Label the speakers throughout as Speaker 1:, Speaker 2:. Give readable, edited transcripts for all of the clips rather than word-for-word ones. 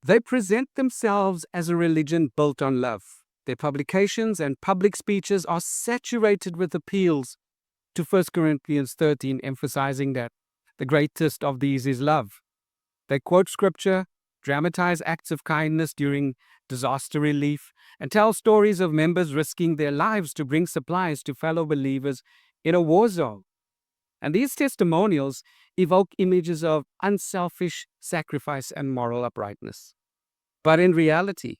Speaker 1: They present themselves as a religion built on love. Their publications and public speeches are saturated with appeals to 1 Corinthians 13, emphasizing that the greatest of these is love. They quote scripture, dramatize acts of kindness during disaster relief, and tell stories of members risking their lives to bring supplies to fellow believers in a war zone. And these testimonials evoke images of unselfish sacrifice and moral uprightness. But in reality,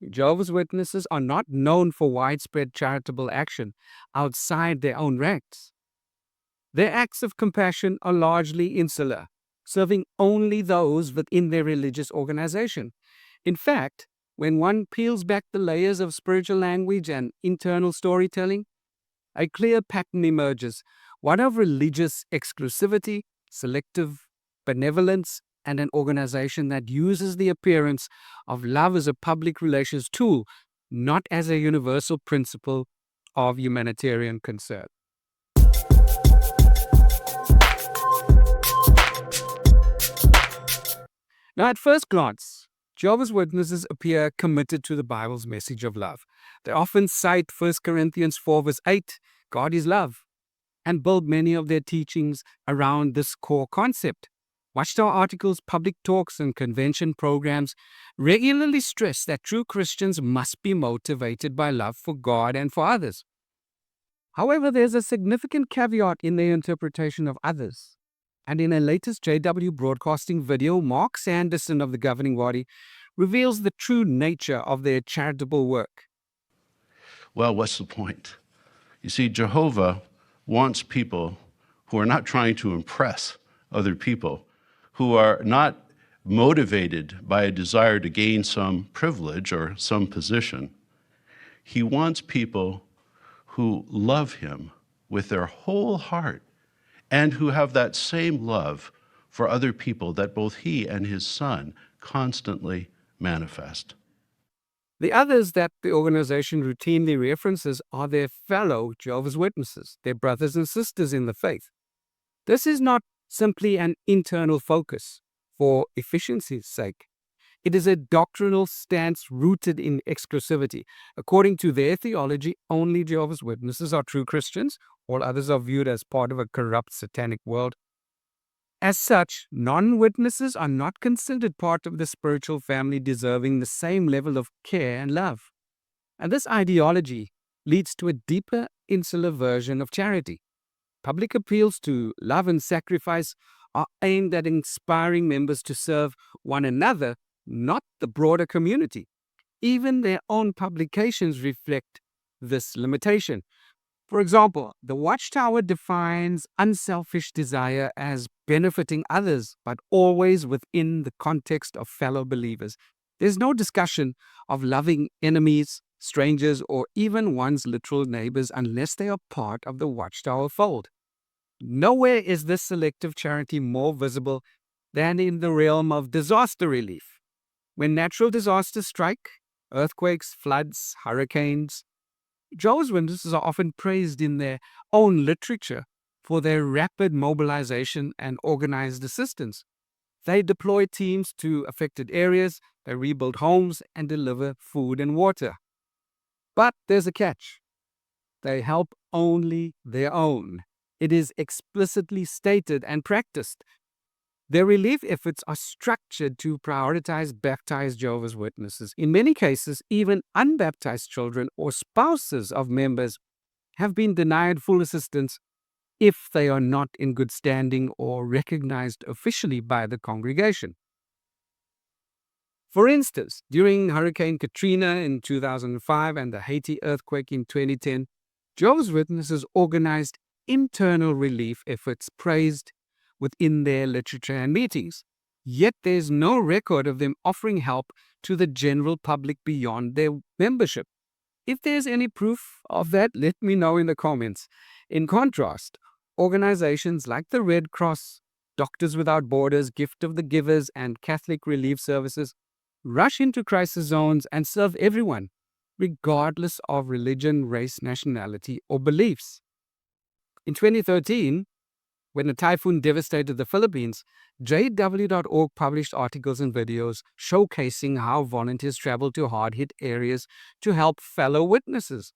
Speaker 1: Jehovah's Witnesses are not known for widespread charitable action outside their own ranks. Their acts of compassion are largely insular, serving only those within their religious organization. In fact, when one peels back the layers of spiritual language and internal storytelling, a clear pattern emerges, one of religious exclusivity, selective benevolence, and an organization that uses the appearance of love as a public relations tool, not as a universal principle of humanitarian concern. Now, at first glance, Jehovah's Witnesses appear committed to the Bible's message of love. They often cite 1 Corinthians 4 verse 8, God is love, and build many of their teachings around this core concept. Watchtower articles, public talks, and convention programs regularly stress that true Christians must be motivated by love for God and for others. However, there's a significant caveat in their interpretation of others. And in a latest JW Broadcasting video, Mark Sanderson of the governing body reveals the true nature of their charitable work.
Speaker 2: Well, what's the point? You see, Jehovah wants people who are not trying to impress other people, who are not motivated by a desire to gain some privilege or some position. He wants people who love him with their whole heart and who have that same love for other people that both he and his son constantly manifest.
Speaker 1: The others that the organization routinely references are their fellow Jehovah's Witnesses, their brothers and sisters in the faith. This is not simply an internal focus for efficiency's sake. It is a doctrinal stance rooted in exclusivity. According to their theology, only Jehovah's Witnesses are true Christians. All others are viewed as part of a corrupt satanic world. As such, non-witnesses are not considered part of the spiritual family deserving the same level of care and love. And this ideology leads to a deeper insular version of charity. Public appeals to love and sacrifice are aimed at inspiring members to serve one another, not the broader community. Even their own publications reflect this limitation. For example, the Watchtower defines unselfish desire as benefiting others, but always within the context of fellow believers. There's no discussion of loving enemies, strangers, or even one's literal neighbors unless they are part of the Watchtower fold. Nowhere is this selective charity more visible than in the realm of disaster relief. When natural disasters strike, earthquakes, floods, hurricanes, Jehovah's Witnesses are often praised in their own literature for their rapid mobilization and organized assistance. They deploy teams to affected areas, they rebuild homes, and deliver food and water. But there's a catch. They help only their own. It is explicitly stated and practiced. Their relief efforts are structured to prioritize baptized Jehovah's Witnesses. In many cases, even unbaptized children or spouses of members have been denied full assistance if they are not in good standing or recognized officially by the congregation. For instance, during Hurricane Katrina in 2005 and the Haiti earthquake in 2010, Jehovah's Witnesses organized internal relief efforts praised within their literature and meetings. Yet there's no record of them offering help to the general public beyond their membership. If there's any proof of that, let me know in the comments. In contrast, organizations like the Red Cross, Doctors Without Borders, Gift of the Givers, and Catholic Relief Services rush into crisis zones and serve everyone, regardless of religion, race, nationality, or beliefs. In 2013, When a typhoon devastated the Philippines, JW.org published articles and videos showcasing how volunteers traveled to hard-hit areas to help fellow witnesses.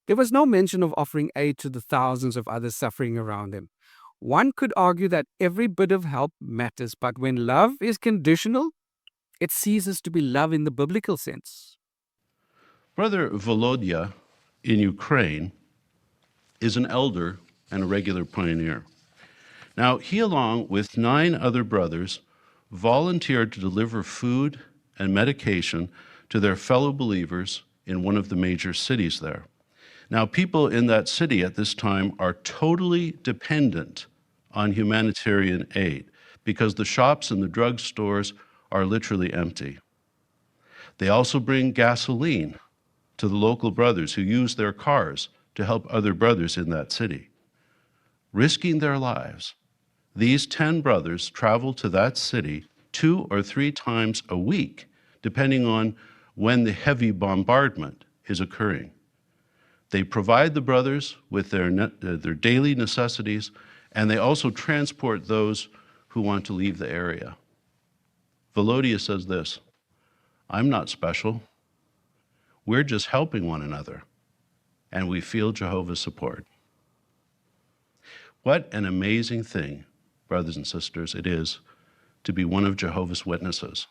Speaker 1: There was no mention of offering aid to the thousands of others suffering around them. One could argue that every bit of help matters, but when love is conditional, it ceases to be love in the biblical sense.
Speaker 2: Brother Volodya in Ukraine is an elder and a regular pioneer. Now, he, along with 9 other brothers, volunteered to deliver food and medication to their fellow believers in one of the major cities there. Now, people in that city at this time are totally dependent on humanitarian aid because the shops and the drugstores are literally empty. They also bring gasoline to the local brothers who use their cars to help other brothers in that city. Risking their lives, these 10 brothers travel to that city 2 or 3 times a week, depending on when the heavy bombardment is occurring. They provide the brothers with their daily necessities, and they also transport those who want to leave the area. Volodya says this, "I'm not special. We're just helping one another, and we feel Jehovah's support." What an amazing thing, brothers and sisters, it is to be one of Jehovah's Witnesses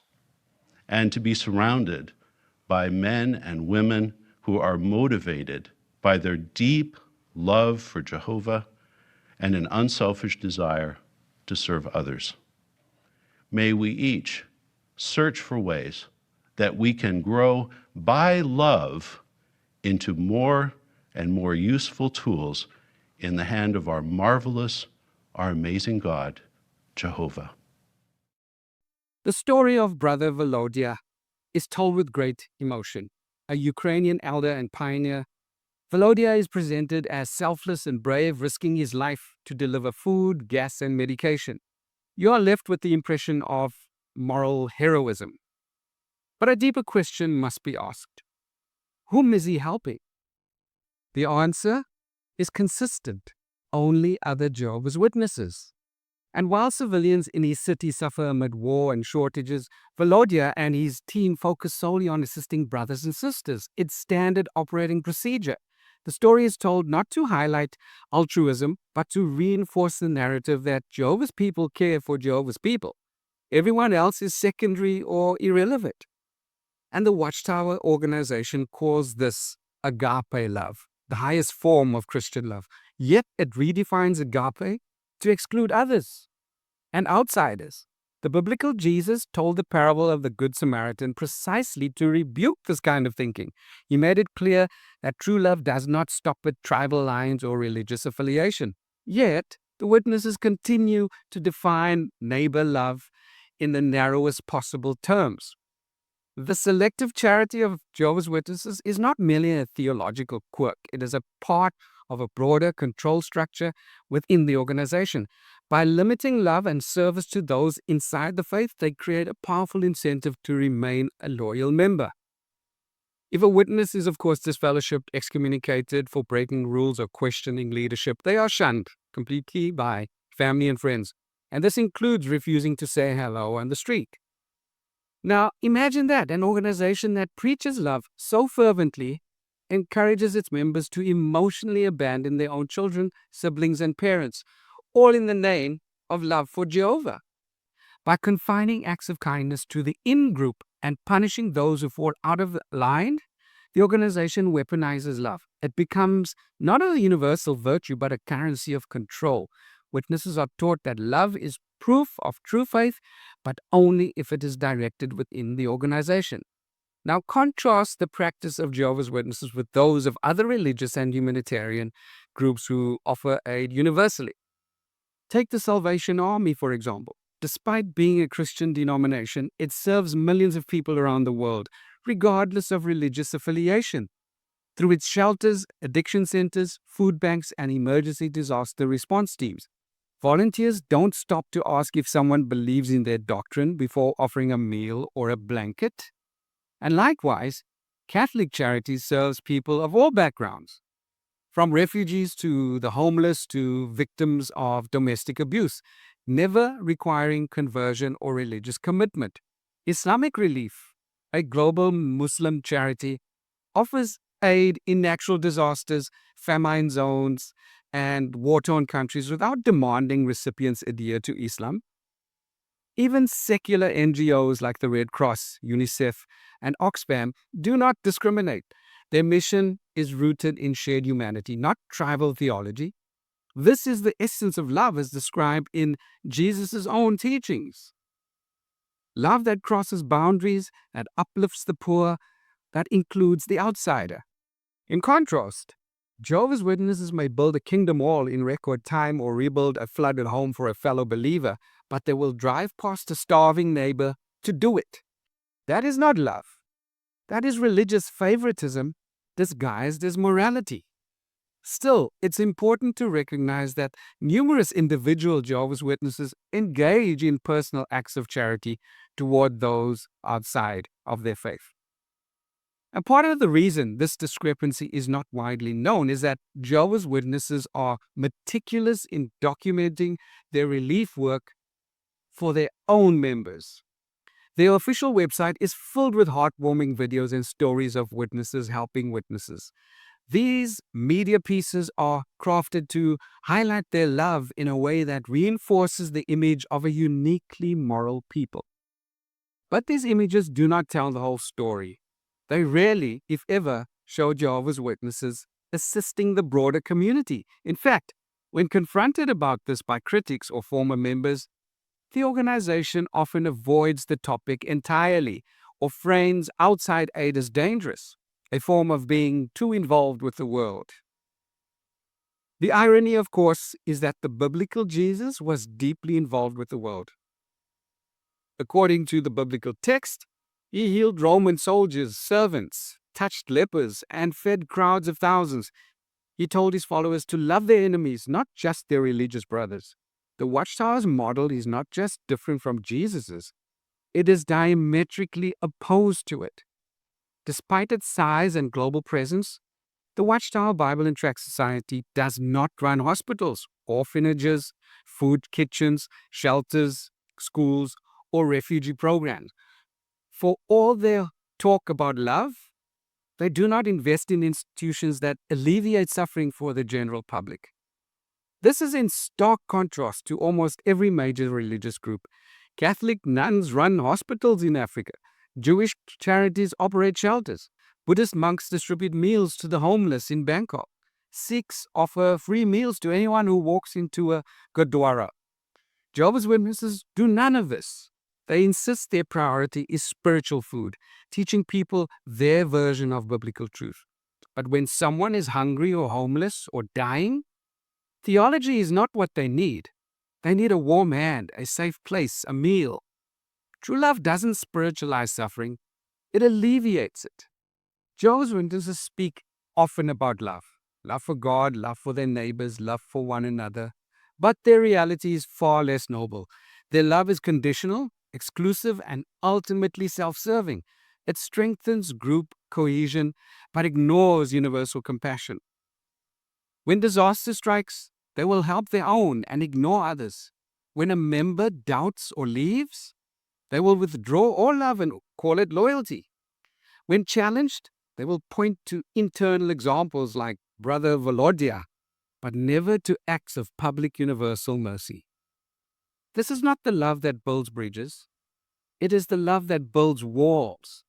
Speaker 2: and to be surrounded by men and women who are motivated by their deep love for Jehovah and an unselfish desire to serve others. May we each search for ways that we can grow by love into more and more useful tools in the hand of our marvelous, our amazing God, Jehovah.
Speaker 1: The story of Brother Volodya is told with great emotion. A Ukrainian elder and pioneer, Volodya is presented as selfless and brave, risking his life to deliver food, gas, and medication. You are left with the impression of moral heroism. But a deeper question must be asked. Whom is he helping? The answer is consistent. Only other Jehovah's Witnesses. And while civilians in his city suffer amid war and shortages, Volodya and his team focus solely on assisting brothers and sisters. It's standard operating procedure. The story is told not to highlight altruism, but to reinforce the narrative that Jehovah's people care for Jehovah's people. Everyone else is secondary or irrelevant. And the Watchtower organization calls this agape love, the highest form of Christian love. Yet it redefines agape to exclude others and outsiders. The biblical Jesus told the parable of the Good Samaritan precisely to rebuke this kind of thinking. He made it clear that true love does not stop at tribal lines or religious affiliation. Yet, the witnesses continue to define neighbor love in the narrowest possible terms. The selective charity of Jehovah's Witnesses is not merely a theological quirk. It is a part of a broader control structure within the organization. By limiting love and service to those inside the faith, they create a powerful incentive to remain a loyal member. If a witness is, of course, disfellowshipped, excommunicated for breaking rules or questioning leadership, they are shunned completely by family and friends. And this includes refusing to say hello on the street. Now, imagine that, an organization that preaches love so fervently encourages its members to emotionally abandon their own children, siblings, and parents, all in the name of love for Jehovah. By confining acts of kindness to the in-group and punishing those who fall out of line, the organization weaponizes love. It becomes not a universal virtue, but a currency of control. Witnesses are taught that love is proof of true faith, but only if it is directed within the organization. Now contrast the practice of Jehovah's Witnesses with those of other religious and humanitarian groups who offer aid universally. Take the Salvation Army, for example. Despite being a Christian denomination, it serves millions of people around the world, regardless of religious affiliation. Through its shelters, addiction centers, food banks, and emergency disaster response teams, volunteers don't stop to ask if someone believes in their doctrine before offering a meal or a blanket. And likewise, Catholic Charities serves people of all backgrounds. from refugees to the homeless to victims of domestic abuse, never requiring conversion or religious commitment. Islamic Relief, a global Muslim charity, offers aid in natural disasters, famine zones, and war-torn countries without demanding recipients adhere to Islam. Even secular NGOs like the Red Cross, UNICEF, and Oxfam do not discriminate. Their mission is rooted in shared humanity, not tribal theology. This is the essence of love as described in Jesus' own teachings. Love that crosses boundaries, that uplifts the poor, that includes the outsider. In contrast, Jehovah's Witnesses may build a kingdom wall in record time or rebuild a flooded home for a fellow believer, but they will drive past a starving neighbor to do it. That is not love. That is religious favoritism disguised as morality. Still, it's important to recognize that numerous individual Jehovah's Witnesses engage in personal acts of charity toward those outside of their faith. And part of the reason this discrepancy is not widely known is that Jehovah's Witnesses are meticulous in documenting their relief work for their own members. Their official website is filled with heartwarming videos and stories of witnesses helping witnesses. These media pieces are crafted to highlight their love in a way that reinforces the image of a uniquely moral people. But these images do not tell the whole story. They rarely, if ever, show Jehovah's Witnesses assisting the broader community. In fact, when confronted about this by critics or former members, the organization often avoids the topic entirely or frames outside aid as dangerous, a form of being too involved with the world. The irony, of course, is that the biblical Jesus was deeply involved with the world. According to the biblical text, he healed Roman soldiers, servants, touched lepers, and fed crowds of thousands. He told his followers to love their enemies, not just their religious brothers. The Watchtower's model is not just different from Jesus's, it is diametrically opposed to it. Despite its size and global presence, the Watchtower Bible and Tract Society does not run hospitals, orphanages, food kitchens, shelters, schools, or refugee programs. For all their talk about love, they do not invest in institutions that alleviate suffering for the general public. This is in stark contrast to almost every major religious group. Catholic nuns run hospitals in Africa. Jewish charities operate shelters. Buddhist monks distribute meals to the homeless in Bangkok. Sikhs offer free meals to anyone who walks into a gurdwara. Jehovah's Witnesses do none of this. They insist their priority is spiritual food, teaching people their version of biblical truth. But when someone is hungry or homeless or dying, theology is not what they need. They need a warm hand, a safe place, a meal. True love doesn't spiritualize suffering, it alleviates it. Jehovah's Witnesses speak often about love. Love for God, love for their neighbors, love for one another. But their reality is far less noble. Their love is conditional, exclusive, and ultimately self-serving. It strengthens group cohesion, but ignores universal compassion. When disaster strikes, they will help their own and ignore others. When a member doubts or leaves, they will withdraw all love and call it loyalty. When challenged, they will point to internal examples like Brother Volodya, but never to acts of public universal mercy. This is not the love that builds bridges. It is the love that builds walls.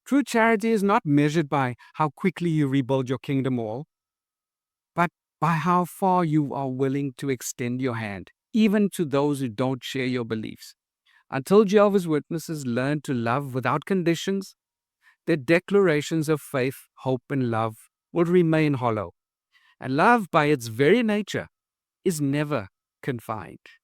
Speaker 1: True charity is not measured by how quickly you rebuild your kingdom wall, but by how far you are willing to extend your hand, even to those who don't share your beliefs. Until Jehovah's Witnesses learn to love without conditions, their declarations of faith, hope, and love will remain hollow. And love, by its very nature, is never confined.